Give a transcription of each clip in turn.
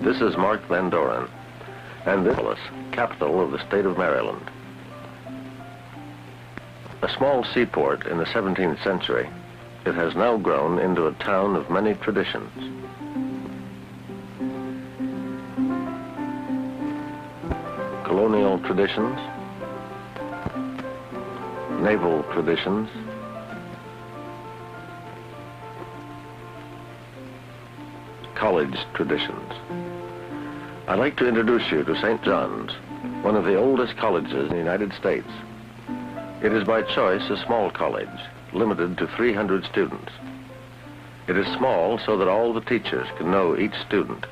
This is Mark Van Doren, and this is capital of the state of Maryland. A small seaport in the 17th century, it has now grown into a town of many traditions. Colonial traditions, naval traditions, college traditions. I'd like to introduce you to St. John's, one of the oldest colleges in the United States. It is by choice a small college, limited to 300 students. It is small so that all the teachers can know each student.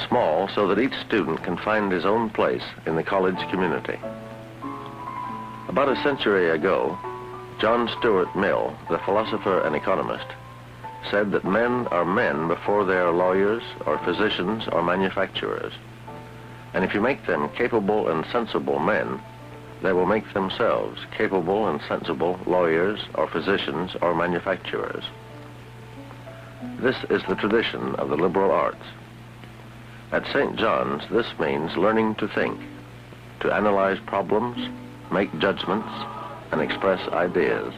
Small so that each student can find his own place in the college community. About a century ago, John Stuart Mill, the philosopher and economist, said that men are men before they are lawyers or physicians or manufacturers. And if you make them capable and sensible men, they will make themselves capable and sensible lawyers or physicians or manufacturers. This is the tradition of the liberal arts. At St. John's, this means learning to think, to analyze problems, make judgments, and express ideas.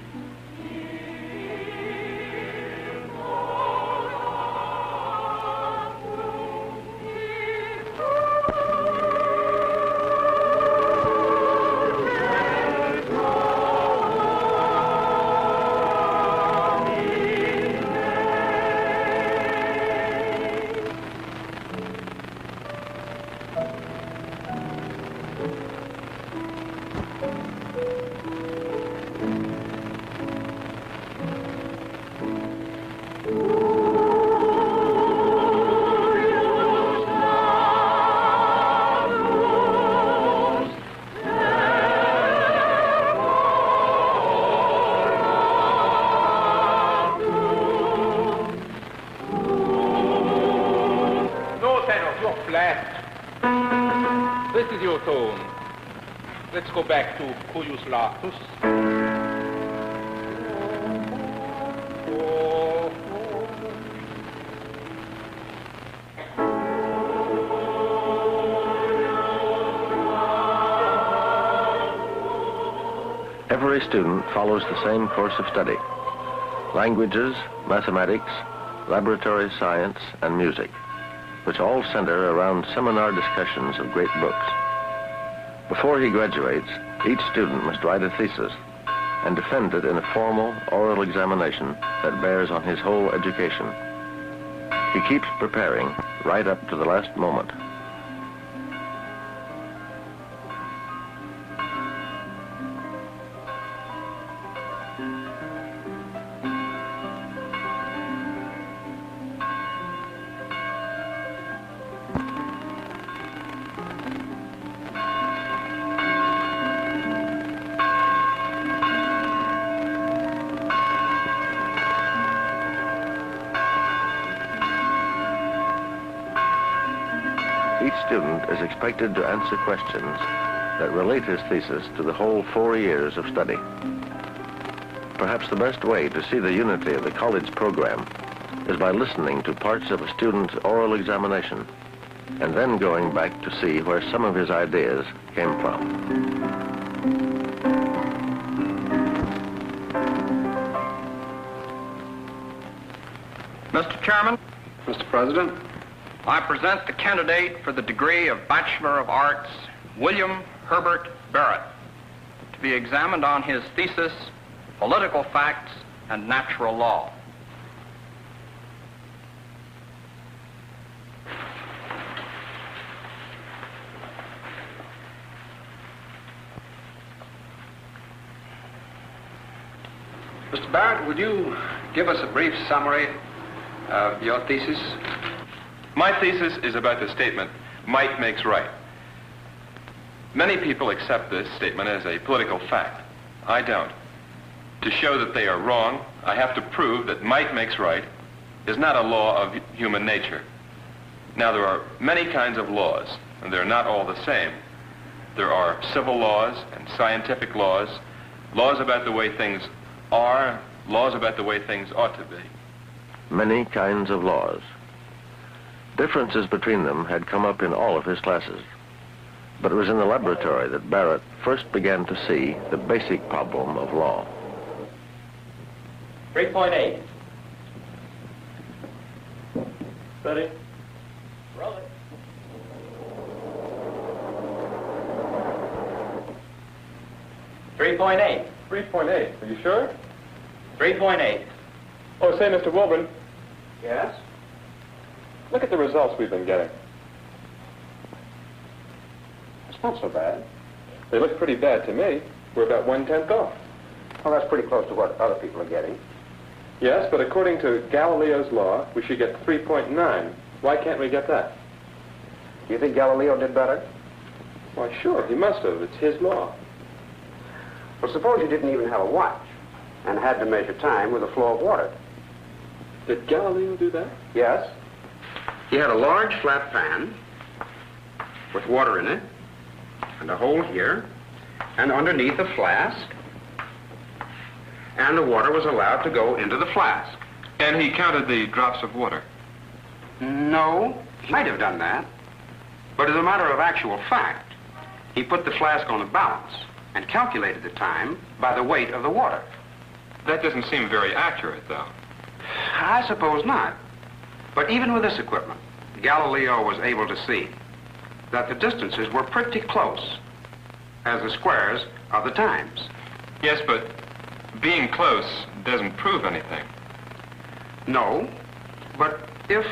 This is your tone. Let's go back to Cuius Latus. Every student follows the same course of study: languages, mathematics, laboratory science, and music, which all center around seminar discussions of great books. Before he graduates, each student must write a thesis and defend it in a formal oral examination that bears on his whole education. He keeps preparing right up to the last moment. Each student is expected to answer questions that relate his thesis to the whole 4 years of study. Perhaps the best way to see the unity of the college program is by listening to parts of a student's oral examination and then going back to see where some of his ideas came from. Mr. Chairman. Mr. President. I present the candidate for the degree of Bachelor of Arts, William Herbert Barrett, to be examined on his thesis, Political Facts and Natural Law. Mr. Barrett, would you give us a brief summary of your thesis? My thesis is about the statement, might makes right. Many people accept this statement as a political fact. I don't. To show that they are wrong, I have to prove that might makes right is not a law of human nature. Now, there are many kinds of laws, and they're not all the same. There are civil laws and scientific laws, laws about the way things are, laws about the way things ought to be. Many kinds of laws. Differences between them had come up in all of his classes. But it was in the laboratory that Barrett first began to see the basic problem of law. 3.8. Ready? Roll it. .8. 3.8. Are you sure? 3.8. Oh, say, Mr. Wilburn, Yes? look at the results we've been getting. It's not so bad. They look pretty bad to me. We're about 1/10 off. Well, that's pretty close to what other people are getting. Yes, but according to Galileo's law, we should get 3.9. Why can't we get that? Do you think Galileo did better? Why, sure, he must have. It's his law. Well, suppose you didn't even have a watch and had to measure time with a flow of water. Did Galileo do that? Yes. He had a large flat pan with water in it and a hole here and underneath a flask, and the water was allowed to go into the flask. And he counted the drops of water. No, he might have done that. But as a matter of actual fact, he put the flask on a balance and calculated the time by the weight of the water. That doesn't seem very accurate, though. I suppose not. But even with this equipment, Galileo was able to see that the distances were pretty close as the squares of the times. Yes, but being close doesn't prove anything. No, but if,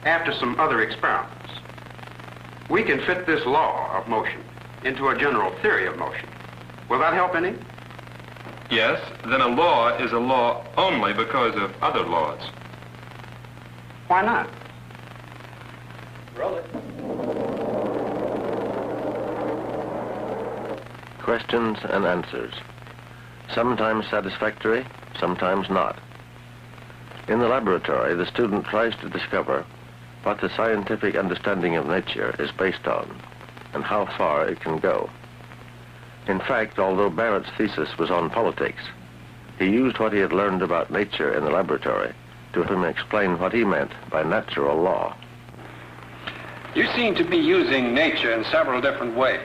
after some other experiments, we can fit this law of motion into a general theory of motion, will that help any? Yes, then a law is a law only because of other laws. Why not? Roll it. Questions and answers. Sometimes satisfactory, sometimes not. In the laboratory, the student tries to discover what the scientific understanding of nature is based on and how far it can go. In fact, although Barrett's thesis was on politics, he used what he had learned about nature in the laboratory to help him explain what he meant by natural law. You seem to be using nature in several different ways.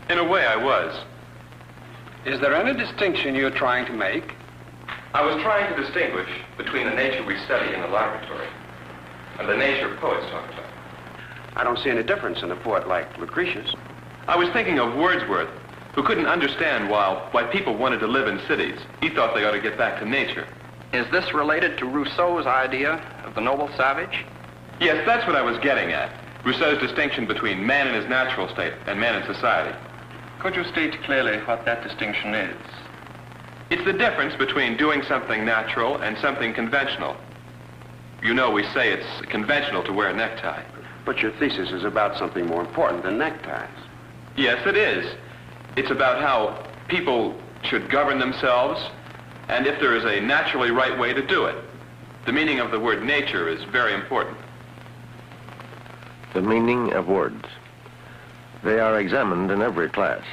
In a way, I was. Is there any distinction you're trying to make? I was trying to distinguish between the nature we study in the laboratory and the nature poets talk about. I don't see any difference in a poet like Lucretius. I was thinking of Wordsworth, who couldn't understand why people wanted to live in cities. He thought they ought to get back to nature. Is this related to Rousseau's idea of the noble savage? Yes, that's what I was getting at. Rousseau's distinction between man in his natural state and man in society. Could you state clearly what that distinction is? It's the difference between doing something natural and something conventional. You know, we say it's conventional to wear a necktie. But your thesis is about something more important than neckties. Yes, it is. It's about how people should govern themselves and if there is a naturally right way to do it. The meaning of the word nature is very important. The meaning of words. They are examined in every class,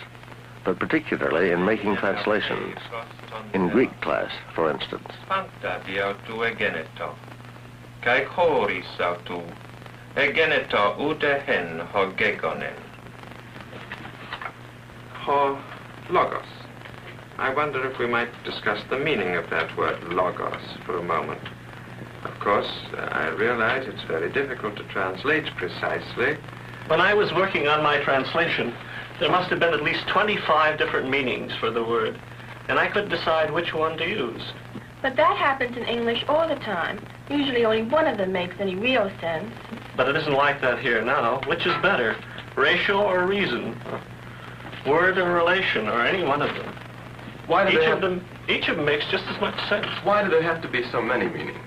but particularly in making translations. In Greek class, for instance. Diautu egeneto, kai choris autu, egeneto udehen hogegonen. Ho logos. I wonder if we might discuss the meaning of that word logos for a moment. Of course, I realize it's very difficult to translate precisely. When I was working on my translation, there must have been at least 25 different meanings for the word, and I couldn't decide which one to use. But that happens in English all the time. Usually only one of them makes any real sense. But it isn't like that here now. Which is better, ratio or reason? Word or relation, or any one of them? Why do Each of them makes just as much sense. Why do there have to be so many meanings?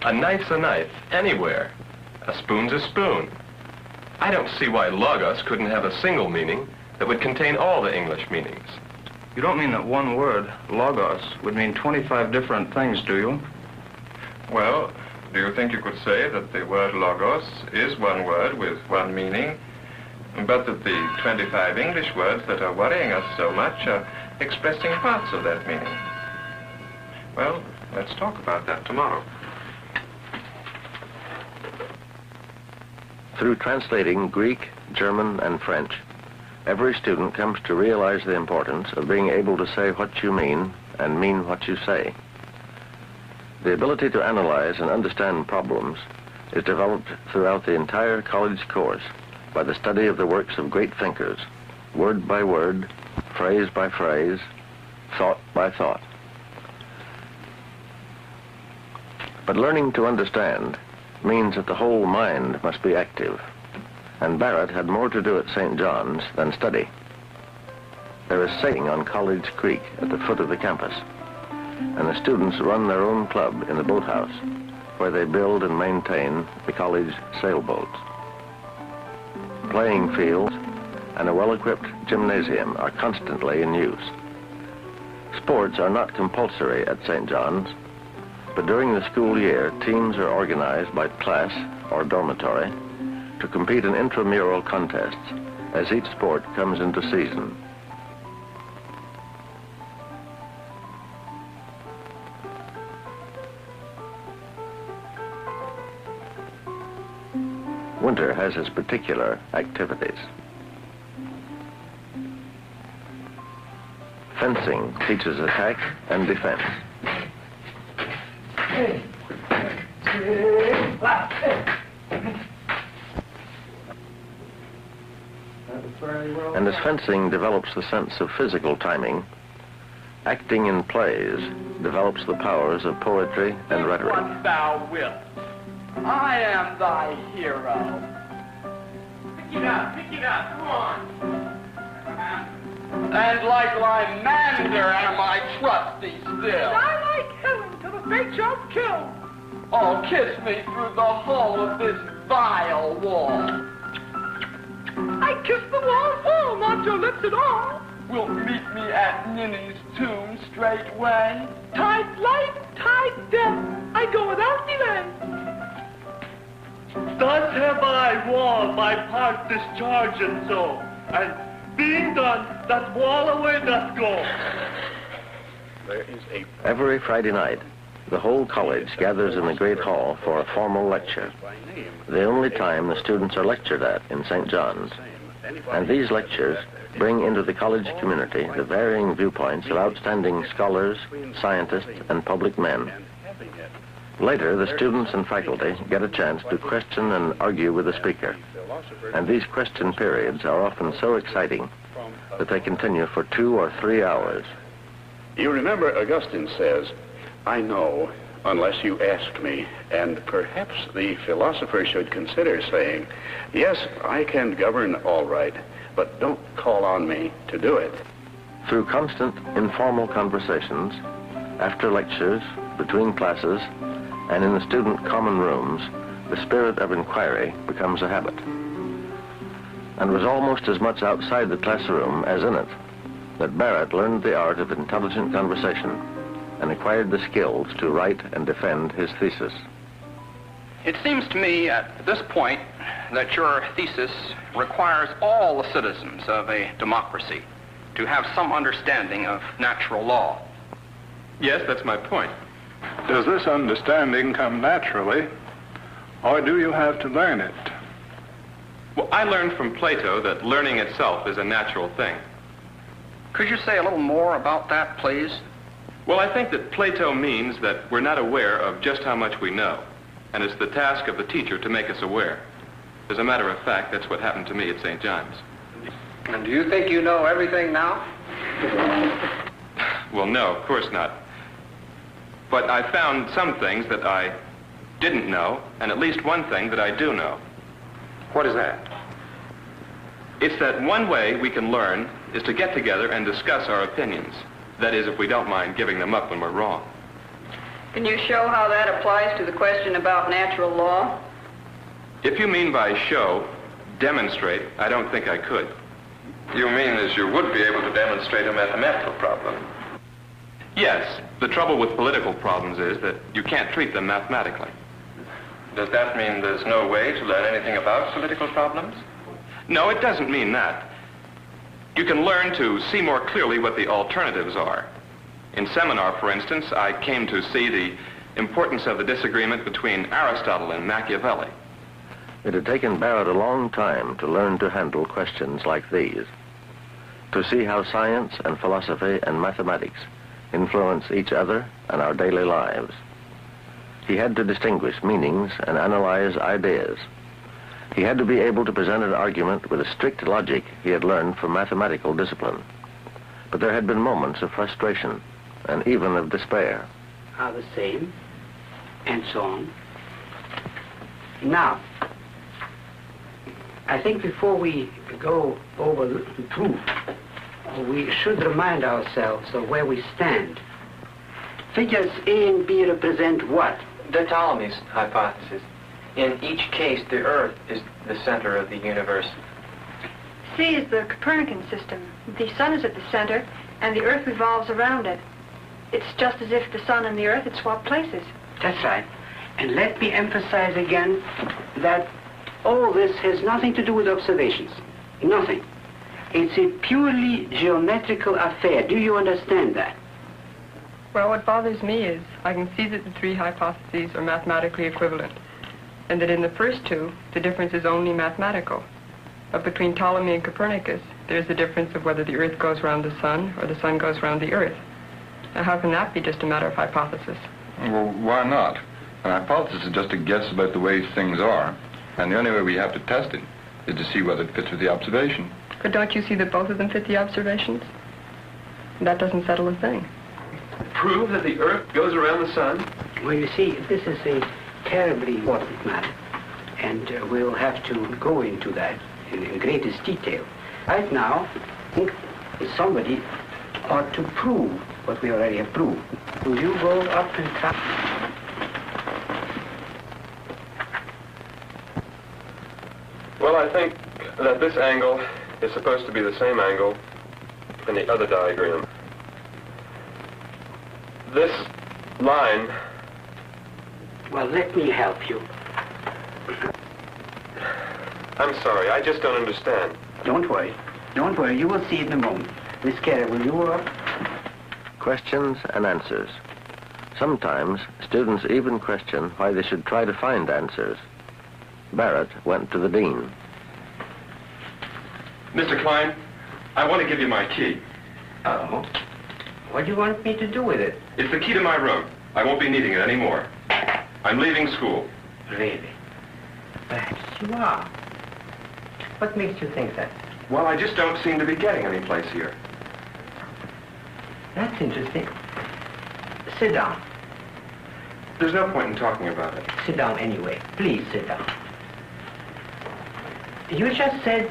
A knife's a knife, anywhere. A spoon's a spoon. I don't see why logos couldn't have a single meaning that would contain all the English meanings. You don't mean that one word, logos, would mean 25 different things, do you? Well, do you think you could say that the word logos is one word with one meaning, but that the 25 English words that are worrying us so much are expressing parts of that meaning? Well, let's talk about that tomorrow. Through translating Greek, German, and French, every student comes to realize the importance of being able to say what you mean and mean what you say. The ability to analyze and understand problems is developed throughout the entire college course by the study of the works of great thinkers, word by word, phrase by phrase, thought by thought. But learning to understand means that the whole mind must be active, and Barrett had more to do at St. John's than study. There is sailing on College Creek at the foot of the campus, and the students run their own club in the boathouse, where they build and maintain the college sailboats. Playing fields and a well-equipped gymnasium are constantly in use. Sports are not compulsory at St. John's, but during the school year, teams are organized by class or dormitory to compete in intramural contests as each sport comes into season. Winter has its particular activities. Fencing teaches attack and defense. And as fencing develops the sense of physical timing, acting in plays develops the powers of poetry and rhetoric. What thou wilt. I am thy hero. Pick it up, come on. And like Lymander am I trusty still. I like Helen till the fate shall kill. Oh, kiss me through the hole of this vile wall. I kiss the wall full, not your lips at all. Wilt meet me at Ninny's tomb straightway. Tide life, tide death, I go without delay. Thus have I wall my part discharged and so, and being done, that wall away doth go. Every Friday night, the whole college gathers in the Great Hall for a formal lecture, the only time the students are lectured at in St. John's. And these lectures bring into the college community the varying viewpoints of outstanding scholars, scientists, and public men. Later, the students and faculty get a chance to question and argue with the speaker. And these question periods are often so exciting that they continue for 2 or 3 hours. You remember Augustine says, I know unless you ask me, and perhaps the philosopher should consider saying, yes, I can govern all right, but don't call on me to do it. Through constant informal conversations, after lectures, between classes, and in the student common rooms, the spirit of inquiry becomes a habit, and was almost as much outside the classroom as in it that Barrett learned the art of intelligent conversation and acquired the skills to write and defend his thesis. It seems to me at this point that your thesis requires all the citizens of a democracy to have some understanding of natural law. Yes, that's my point. Does this understanding come naturally, or do you have to learn it? Well, I learned from Plato that learning itself is a natural thing. Could you say a little more about that, please? Well, I think that Plato means that we're not aware of just how much we know, and it's the task of the teacher to make us aware. As a matter of fact, that's what happened to me at St. John's. And do you think you know everything now? Well, no, of course not. But I found some things that I didn't know, and at least one thing that I do know. What is that? It's that one way we can learn is to get together and discuss our opinions. That is, if we don't mind giving them up when we're wrong. Can you show how that applies to the question about natural law? If you mean by show, demonstrate, I don't think I could. You mean as you would be able to demonstrate a mathematical problem? Yes. The trouble with political problems is that you can't treat them mathematically. Does that mean there's no way to learn anything about political problems? No, it doesn't mean that. You can learn to see more clearly what the alternatives are. In seminar, for instance, I came to see the importance of the disagreement between Aristotle and Machiavelli. It had taken Barrett a long time to learn to handle questions like these, to see how science and philosophy and mathematics influence each other and our daily lives. He had to distinguish meanings and analyze ideas. He had to be able to present an argument with a strict logic he had learned from mathematical discipline. But there had been moments of frustration and even of despair. Are the same, and so on. Now, I think before we go over the proof, we should remind ourselves of where we stand. Figures A and B represent what? The Ptolemy's hypothesis. In each case, the Earth is the center of the universe. C is the Copernican system. The sun is at the center, and the Earth revolves around it. It's just as if the sun and the Earth had swapped places. That's right. And let me emphasize again that all this has nothing to do with observations. Nothing. It's a purely geometrical affair. Do you understand that? Well, what bothers me is I can see that the three hypotheses are mathematically equivalent, and that in the first two, the difference is only mathematical. But between Ptolemy and Copernicus, there's the difference of whether the Earth goes around the sun or the sun goes around the Earth. Now, how can that be just a matter of hypothesis? Well, why not? An hypothesis is just a guess about the way things are, and the only way we have to test it is to see whether it fits with the observation. But don't you see that both of them fit the observations? That doesn't settle a thing. Prove that the Earth goes around the sun? Well, you see, this is a terribly important matter, and we'll have to go into that in greatest detail. Right now, I think somebody ought to prove what we already have proved. Will you go up and try? Well, I think that this angle is supposed to be the same angle in the other diagram. This line... Well, let me help you. I'm sorry, I just don't understand. Don't worry. Don't worry, you will see it in a moment. Miss Carey, will you up? Questions and answers. Sometimes students even question why they should try to find answers. Barrett went to the dean. Mr. Klein, I want to give you my key. Oh? What do you want me to do with it? It's the key to my room. I won't be needing it anymore. I'm leaving school. Really? Perhaps you are. What makes you think that? Well, I just don't seem to be getting any place here. That's interesting. Sit down. There's no point in talking about it. Sit down anyway. Please sit down. You just said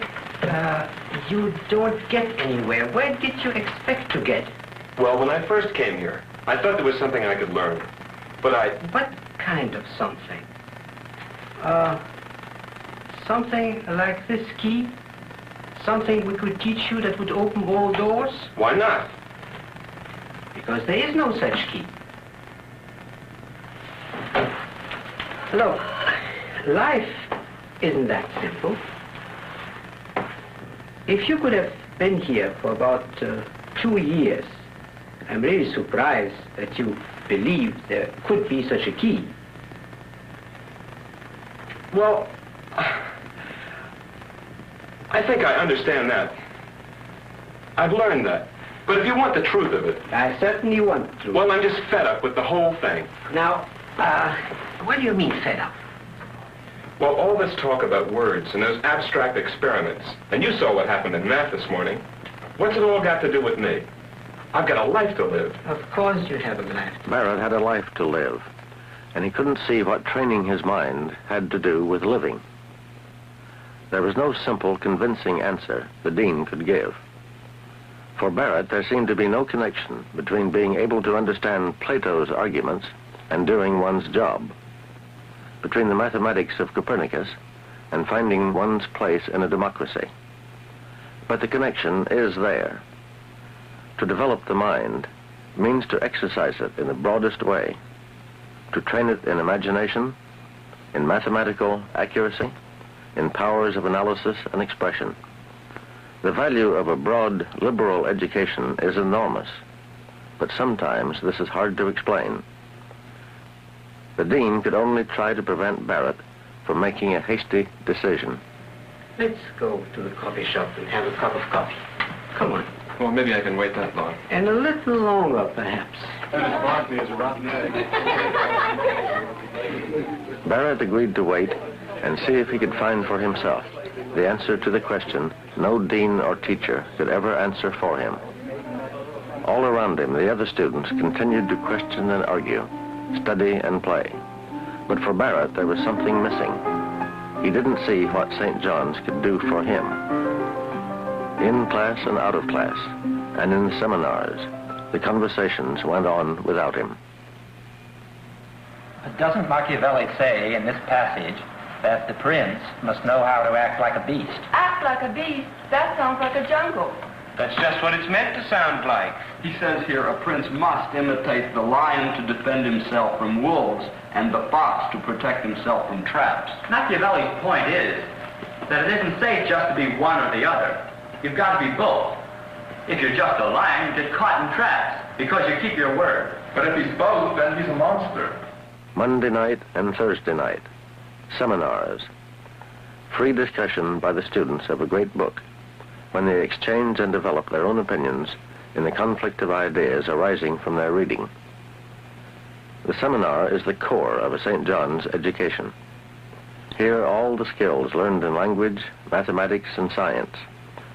you don't get anywhere. Where did you expect to get? Well, when I first came here, I thought there was something I could learn. But What kind of something? Something like this key? Something we could teach you that would open all doors? Why not? Because there is no such key. Look, life isn't that simple. If you could have been here for about 2 years, I'm really surprised that you believed there could be such a key. Well, I think I understand that. I've learned that. But if you want the truth of it... I certainly want the truth. Well, I'm just fed up with the whole thing. Now, what do you mean fed up? Well, all this talk about words and those abstract experiments, and you saw what happened in math this morning, what's it all got to do with me? I've got a life to live. Of course you have a life. Barrett had a life to live, and he couldn't see what training his mind had to do with living. There was no simple, convincing answer the dean could give. For Barrett, there seemed to be no connection between being able to understand Plato's arguments and doing one's job, between the mathematics of Copernicus and finding one's place in a democracy. But the connection is there. To develop the mind means to exercise it in the broadest way, to train it in imagination, in mathematical accuracy, in powers of analysis and expression. The value of a broad, liberal education is enormous, but sometimes this is hard to explain. The dean could only try to prevent Barrett from making a hasty decision. Let's go to the coffee shop and have a cup of coffee. Come on. Well, maybe I can wait that long. And a little longer, perhaps. Barrett agreed to wait and see if he could find for himself the answer to the question no dean or teacher could ever answer for him. All around him, the other students continued to question and argue, study and play. But for Barrett, there was something missing. He didn't see what St. John's could do for him. In class and out of class, and in seminars, the conversations went on without him. But doesn't Machiavelli say in this passage that the prince must know how to act like a beast? Act like a beast? That sounds like a jungle. That's just what it's meant to sound like. He says here a prince must imitate the lion to defend himself from wolves and the fox to protect himself from traps. Machiavelli's point is that it isn't safe just to be one or the other. You've got to be both. If you're just a lion, you get caught in traps because you keep your word. But if he's both, then he's a monster. Monday night and Thursday night, seminars, free discussion by the students of a great book, when they exchange and develop their own opinions in the conflict of ideas arising from their reading. The seminar is the core of a St. John's education. Here, all the skills learned in language, mathematics, and science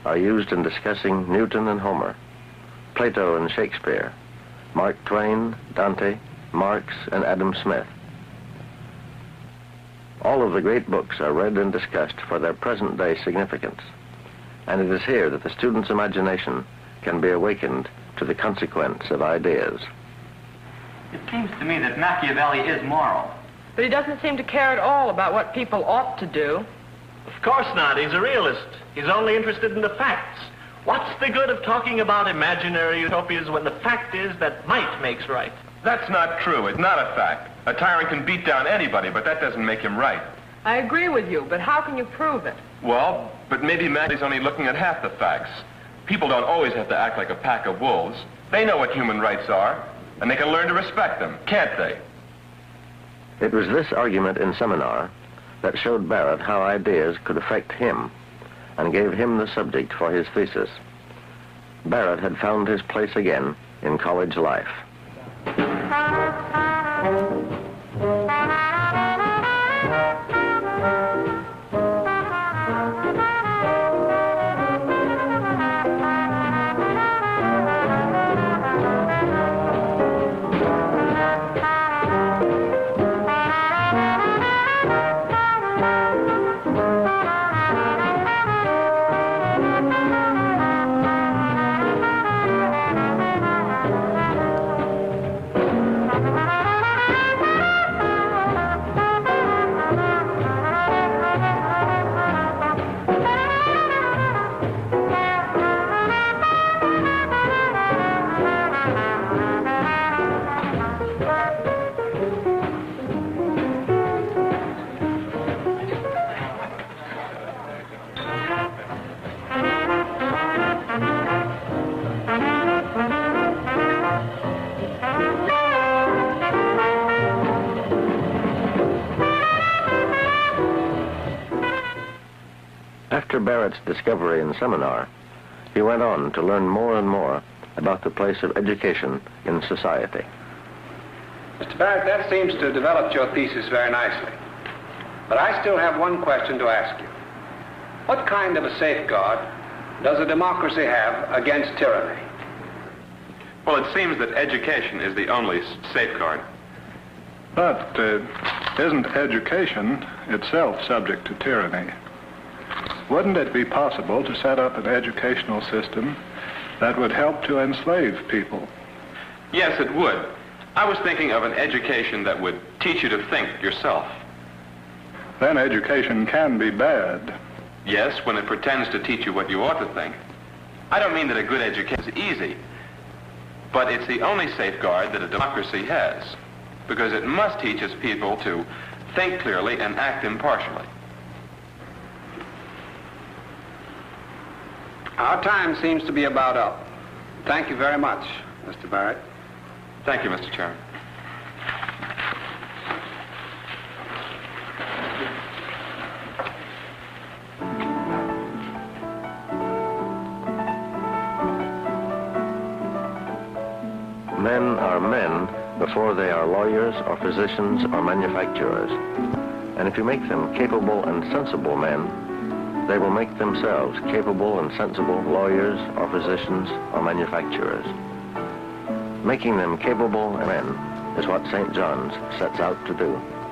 are used in discussing Newton and Homer, Plato and Shakespeare, Mark Twain, Dante, Marx, and Adam Smith. All of the great books are read and discussed for their present-day significance, and it is here that the student's imagination can be awakened to the consequence of ideas. It seems to me that Machiavelli is moral. But he doesn't seem to care at all about what people ought to do. Of course not. He's a realist. He's only interested in the facts. What's the good of talking about imaginary utopias when the fact is that might makes right? That's not true. It's not a fact. A tyrant can beat down anybody, but that doesn't make him right. I agree with you, but how can you prove it? Well, but maybe Maggie's only looking at half the facts. People don't always have to act like a pack of wolves. They know what human rights are, and they can learn to respect them, can't they? It was this argument in seminar that showed Barrett how ideas could affect him and gave him the subject for his thesis. Barrett had found his place again in college life. After Barrett's discovery in seminar, he went on to learn more and more about the place of education in society. Mr. Barrett, that seems to have developed your thesis very nicely. But I still have one question to ask you. What kind of a safeguard does a democracy have against tyranny? Well, it seems that education is the only safeguard. But isn't education itself subject to tyranny? Wouldn't it be possible to set up an educational system that would help to enslave people? Yes, it would. I was thinking of an education that would teach you to think yourself. Then education can be bad. Yes, when it pretends to teach you what you ought to think. I don't mean that a good education is easy, but it's the only safeguard that a democracy has, because it must teach its people to think clearly and act impartially. Our time seems to be about up. Thank you very much, Mr. Barrett. Thank you, Mr. Chairman. before they are lawyers or physicians or manufacturers. And if you make them capable and sensible men, they will make themselves capable and sensible lawyers or physicians or manufacturers. Making them capable men is what St. John's sets out to do.